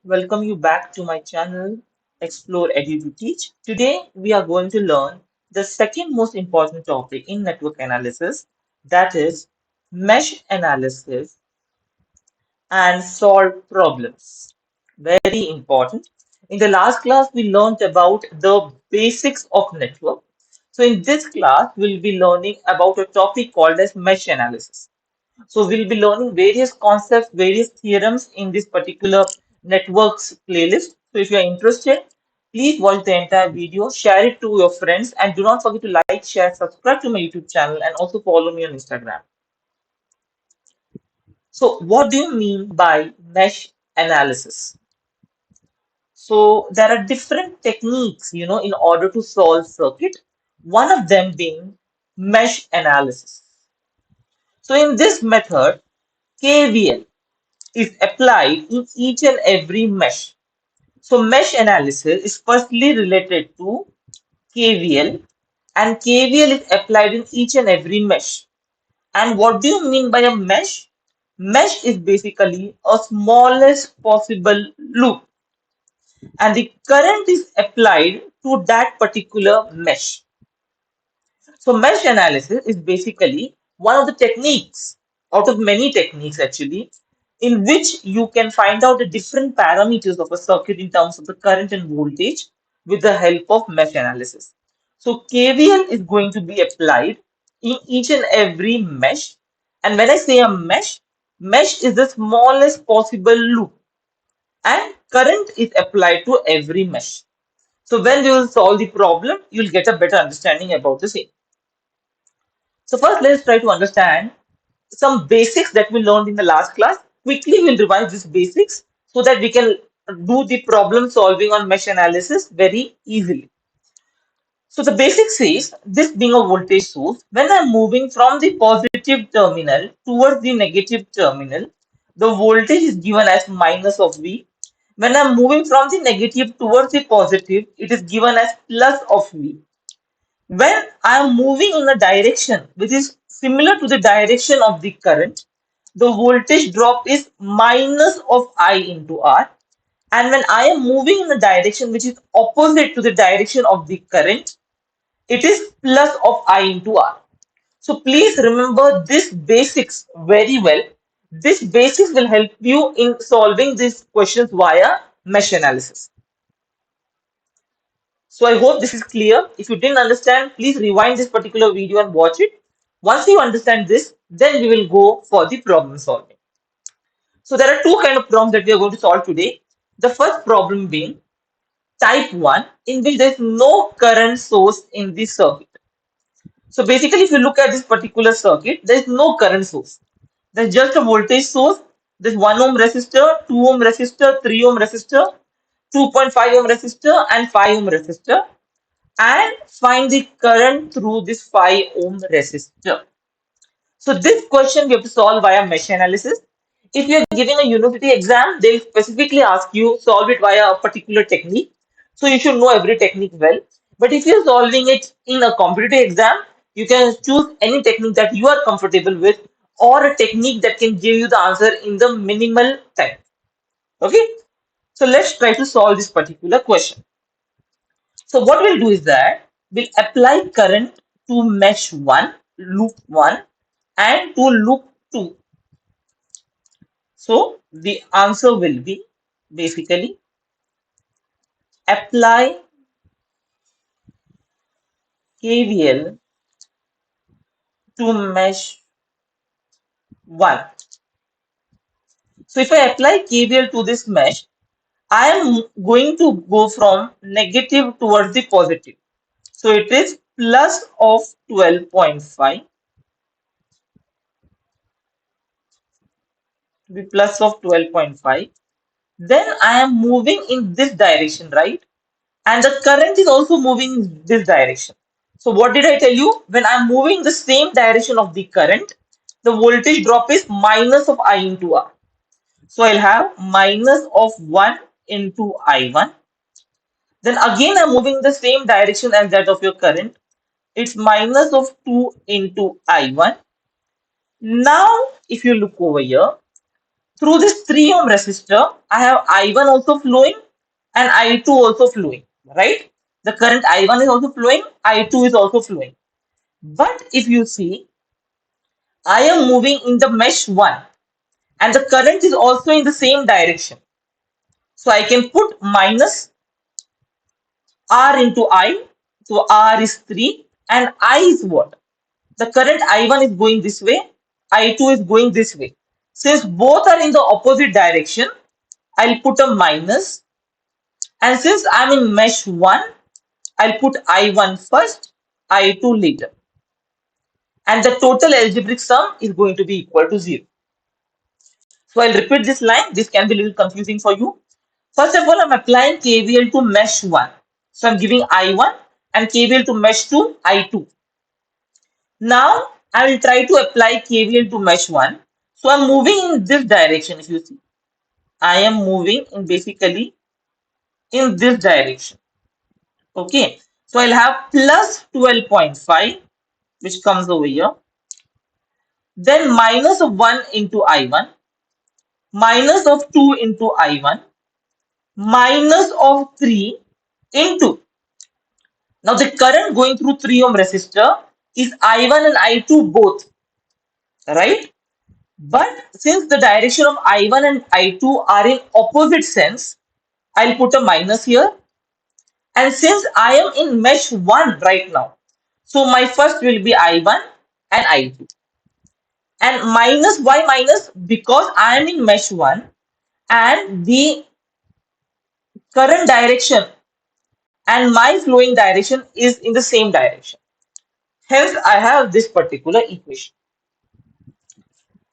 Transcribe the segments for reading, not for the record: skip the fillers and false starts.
welcome you back to my channel Explore Edu to Teach. Today we are going to learn the second most important topic in network analysis, that is mesh analysis and solve problems. Very important. In the last class we learned about the basics of network. So in this class we'll be learning about a topic called as mesh analysis. So we'll be learning various concepts, various theorems in this particular networks playlist. So if you are interested, please watch the entire video, share it to your friends, and do not forget to like, share, subscribe to my YouTube channel, and also follow me on Instagram. So what do you mean by mesh analysis? So there are different techniques, in order to solve circuit. One of them being mesh analysis. So in this method, KVL is applied in each and every mesh. So mesh analysis is firstly related to KVL, and KVL is applied in each and every mesh. And what do you mean by a mesh? Mesh is basically a smallest possible loop, and the current is applied to that particular mesh. So mesh analysis is basically one of the techniques out of many techniques actually in which you can find out the different parameters of a circuit in terms of the current and voltage with the help of mesh analysis. So KVL is going to be applied in each and every mesh. And when I say a mesh is the smallest possible loop and current is applied to every mesh. So when we will solve the problem, you'll get a better understanding about the same. So first, let's try to understand some basics that we learned in the last class. Quickly, we'll revise these basics so that we can do the problem solving on mesh analysis very easily. So the basic says, this being a voltage source, when I'm moving from the positive terminal towards the negative terminal, the voltage is given as minus of V. When I'm moving from the negative towards the positive, it is given as plus of V. When I am moving in a direction which is similar to the direction of the current, the voltage drop is minus of I into R. And when I am moving in a direction which is opposite to the direction of the current, it is plus of I into R. So please remember this basics very well. This basics will help you in solving these questions via mesh analysis. So I hope this is clear. If you didn't understand, please rewind this particular video and watch it. Once you understand this, then we will go for the problem solving. So there are two kind of problems that we are going to solve today. The first problem being type 1, in which there is no current source in the circuit. So basically, if you look at this particular circuit, there is no current source. There's just a voltage source. There's 1 ohm resistor, 2 ohm resistor, 3 ohm resistor, 2.5 ohm resistor, and 5 ohm resistor, and find the current through this 5 ohm resistor. So this question we have to solve via mesh analysis. If you are giving a university exam, they will specifically ask you solve it via a particular technique. So you should know every technique well. But if you're solving it in a competitive exam, you can choose any technique that you are comfortable with or a technique that can give you the answer in the minimal time. Okay. So let's try to solve this particular question. So what we'll do is that we'll apply current to mesh 1, loop 1 and to loop 2. So the answer will be basically apply KVL to mesh 1. So if I apply KVL to this mesh, I am going to go from negative towards the positive. So it is plus of 12.5, the plus of 12.5. Then I am moving in this direction, right? And the current is also moving in this direction. So what did I tell you? When I'm moving the same direction of the current, the voltage drop is minus of I into R. So I'll have minus of 1 into I1. Then again I'm moving the same direction as that of your current. It's minus of 2 into I1. Now if you look over here, Through this 3 ohm resistor, I have I1 also flowing and I2 also flowing, right? The current I1 is also flowing, I2 is also flowing. But if you see, I am moving in the mesh 1 and the current is also in the same direction. So I can put minus R into I. So R is 3 and I is what? The current I1 is going this way, I2 is going this way. Since both are in the opposite direction, I'll put a minus. And since I'm in mesh 1, I'll put I1 first, I2 later. And the total algebraic sum is going to be equal to 0. So I'll repeat this line. This can be a little confusing for you. First of all, I'm applying KVL to mesh 1. So I'm giving I1 and KVL to mesh 2, I2. Now I will try to apply KVL to mesh 1. So I'm moving in this direction if you see. I am moving in basically in this direction. Okay. So I'll have plus 12.5 which comes over here. Then minus of 1 into I1, minus of 2 into I1, minus of 3 into. Now the current going through 3 ohm resistor is I1 and I2 both, right? But since the direction of I1 and I2 are in opposite sense, I'll put a minus here. And since I am in mesh 1 right now, so my first will be I1 and I2. And minus, why minus? Because I am in mesh 1 and the current direction and my flowing direction is in the same direction. Hence, I have this particular equation.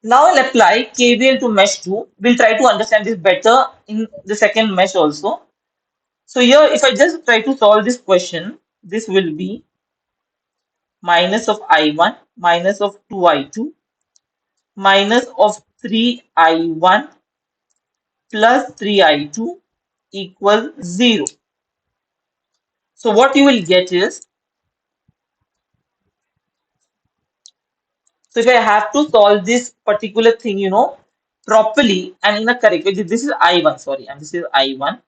Now I'll apply KVL to mesh 2. We'll try to understand this better in the second mesh also. So here, if I just try to solve this question, this will be minus of I1, minus of 2I2, minus of 3I1 plus 3I2 equals 0. So what you will get is, so if I have to solve this particular thing, properly and in a correct way, this is I1, sorry, and this is I1.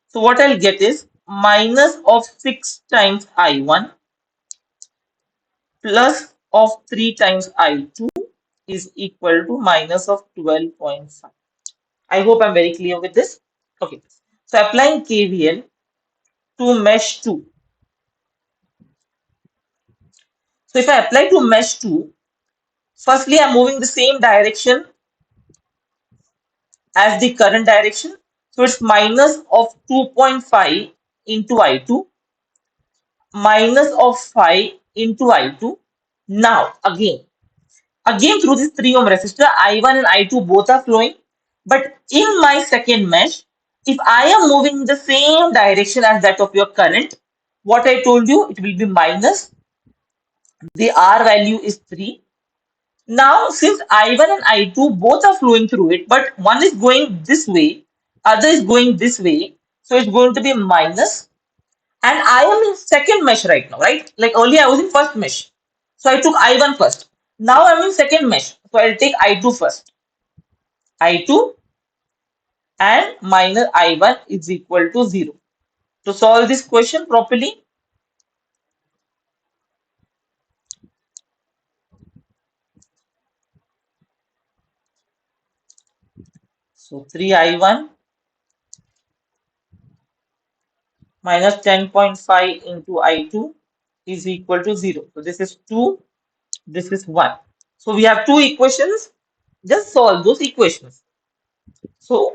So what I'll get is minus of 6 times I1 plus of 3 times I2 is equal to minus of 12.5. I hope I'm very clear with this. Okay. So applying KVL to mesh 2. So if I apply to mesh 2, firstly I'm moving the same direction as the current direction. So it's minus of 2.5 into I2 minus of 5 into I2. Now again through this 3 ohm resistor, I1 and I2 both are flowing. But in my second mesh, if I am moving in the same direction as that of your current, what I told you, it will be minus. The R value is 3. Now, since I1 and I2 both are flowing through it, but one is going this way, other is going this way, so it's going to be minus. And I am in second mesh right now, right? Like earlier I was in first mesh. So I took I1 first. Now I'm in second mesh. So I'll take I2 first. I2 and minus I1 is equal to 0. To solve this question properly, so 3I1 minus 10.5 into I2 is equal to 0. So this is 2, this is 1. So we have two equations. Just solve those equations. So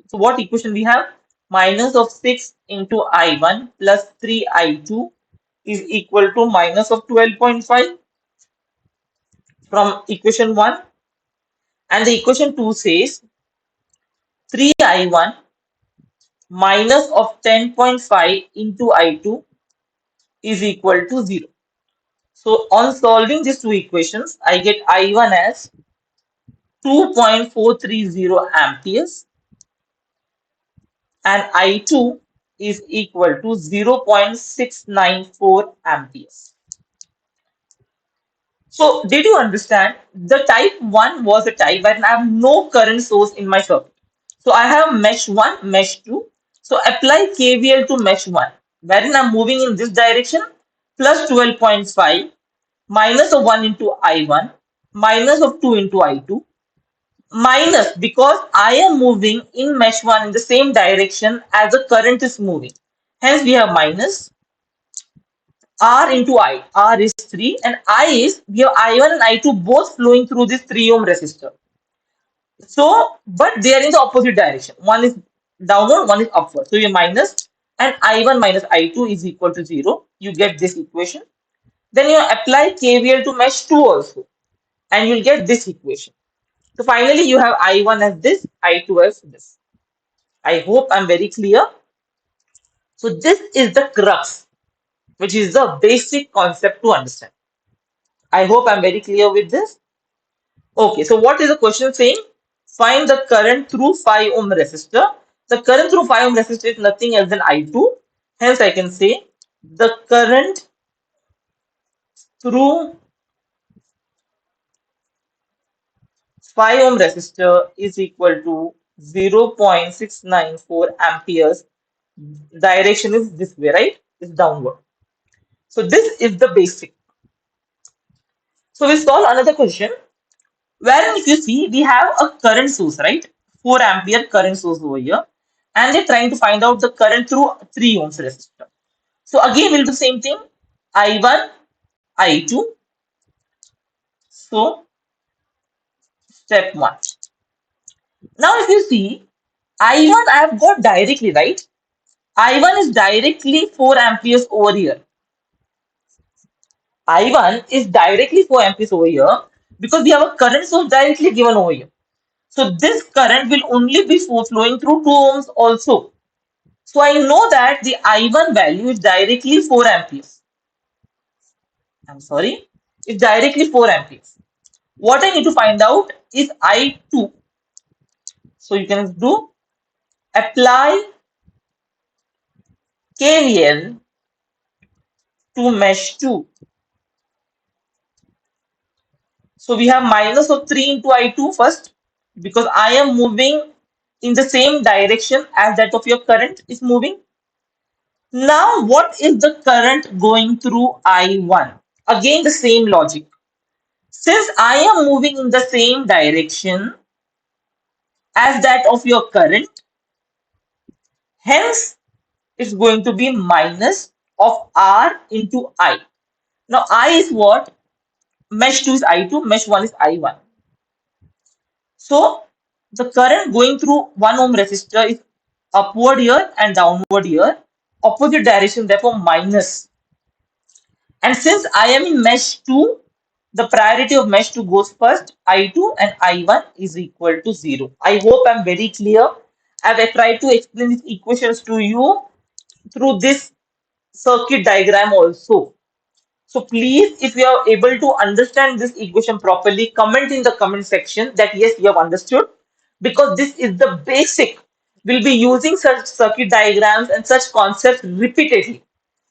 what equation we have? Minus of 6 into I1 plus 3I2 is equal to minus of 12.5 from equation 1. And the equation 2 says 3I1 minus of 10.5 into I2 is equal to 0. So on solving these two equations, I get I1 as 2.430 amperes and I2 is equal to 0.694 amperes. So did you understand? The type 1 was a type where I have no current source in my circuit. So I have mesh 1, mesh 2. So apply KVL to mesh 1, wherein I'm moving in this direction, plus 12.5 minus of 1 into I1 minus of 2 into I2 minus, because I am moving in mesh 1 in the same direction as the current is moving. Hence we have minus R into I. R is 3 and I is, we have I1 and I2 both flowing through this 3 ohm resistor. So, but they are in the opposite direction. One is downward, one is upward. So you minus, and I1 minus I2 is equal to 0. You get this equation. Then you apply KVL to mesh 2 also, and you'll get this equation. So finally you have I1 as this, I2 as this. I hope I'm very clear. So this is the crux, which is the basic concept to understand. I hope I'm very clear with this. Okay, so what is the question saying? Find the current through 5 ohm resistor. The current through 5 ohm resistor is nothing else than I2. Hence, I can say the current through 5 ohm resistor is equal to 0.694 amperes. Direction is this way, right? It's downward. So this is the basic. So we solve another question. Wherein if you see, we have a current source, right? 4 ampere current source over here. And they're trying to find out the current through 3 ohms resistor. So again, we'll do the same thing. I1, I2. So step 1. Now if you see, I1 I have got directly, right? I1 is directly 4 amperes over here. I1 is directly 4 amperes over here because we have a current source directly given over here. So this current will only be flowing through 2 ohms also. So I know that the I1 value is directly 4 amperes. I'm sorry, it's directly 4 amperes. What I need to find out is I2. So you can do apply KVL to mesh 2. So we have minus of 3 into I2 first because I am moving in the same direction as that of your current is moving. Now what is the current going through I1? Again the same logic. Since I am moving in the same direction as that of your current, hence it's going to be minus of R into I. Now I is what? Mesh 2 is I2, mesh 1 is I1. So the current going through 1 ohm resistor is upward here and downward here, opposite direction, therefore minus. And since I am in mesh 2, the priority of mesh 2 goes first. I2 and I1 is equal to 0. I hope I'm very clear. I've tried to explain these equations to you through this circuit diagram also. So please, if you are able to understand this equation properly, comment in the comment section that yes, you have understood, because this is the basic. We'll be using such circuit diagrams and such concepts repeatedly.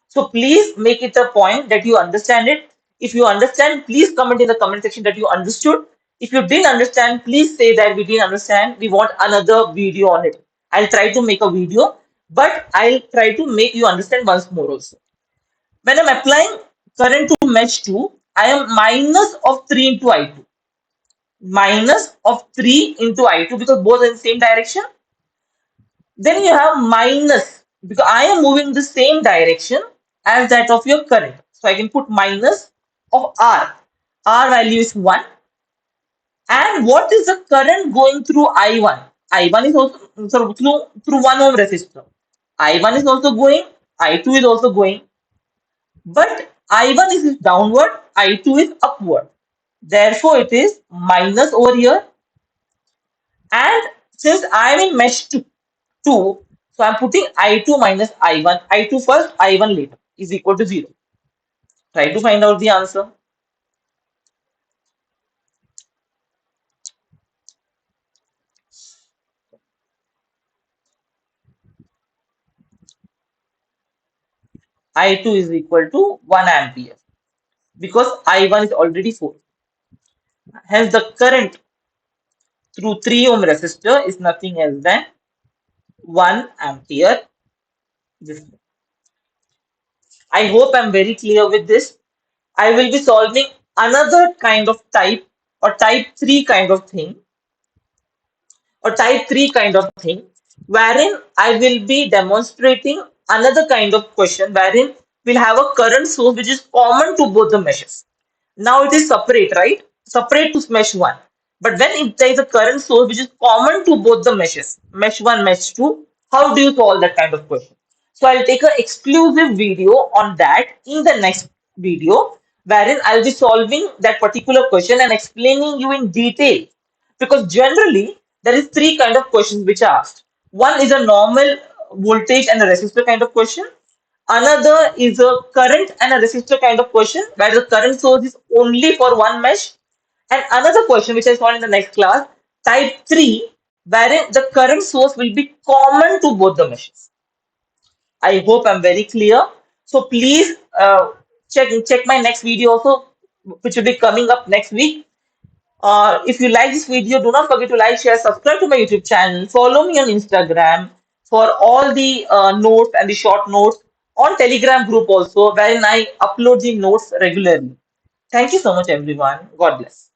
So please make it a point that you understand it. If you understand, please comment in the comment section that you understood. If you didn't understand, please say that we didn't understand. We want another video on it. I'll try to make a video, but I'll try to make you understand once more also. When I'm applying current to mesh 2, I am minus of 3 into I2. Minus of 3 into I2 because both are in the same direction. Then you have minus because I am moving the same direction as that of your current. So I can put minus of R. R value is 1. And what is the current going through I1? I1 is also through 1 ohm resistor. I1 is also going, I2 is also going. But I1 is downward, I2 is upward. Therefore, it is minus over here. And since I am in mesh 2, so I'm putting I2 minus I1. I2 first, I1 later is equal to 0. Try to find out the answer. I2 is equal to 1 ampere. because I1 is already 4. Hence, the current through 3 ohm resistor is nothing else than 1 ampere. This I hope I'm very clear with this. I will be solving another kind of type or type 3 kind of thing or type 3 kind of thing wherein I will be demonstrating another kind of question wherein we'll have a current source which is common to both the meshes. Now it is separate, right? Separate to mesh 1. But when if there is a current source which is common to both the meshes, mesh 1, mesh 2, how do you solve that kind of question? So I'll take an exclusive video on that in the next video wherein I'll be solving that particular question and explaining you in detail because generally there is three kind of questions which are asked. One is a normal voltage and a resistor kind of question. Another is a current and a resistor kind of question where the current source is only for one mesh. And another question which I saw in the next class, type 3, wherein the current source will be common to both the meshes. I hope I'm very clear. So please check my next video also, which will be coming up next week. If you like this video, do not forget to like, share, subscribe to my YouTube channel. Follow me on Instagram for all the notes and the short notes on Telegram group also, wherein I upload the notes regularly. Thank you so much, everyone. God bless.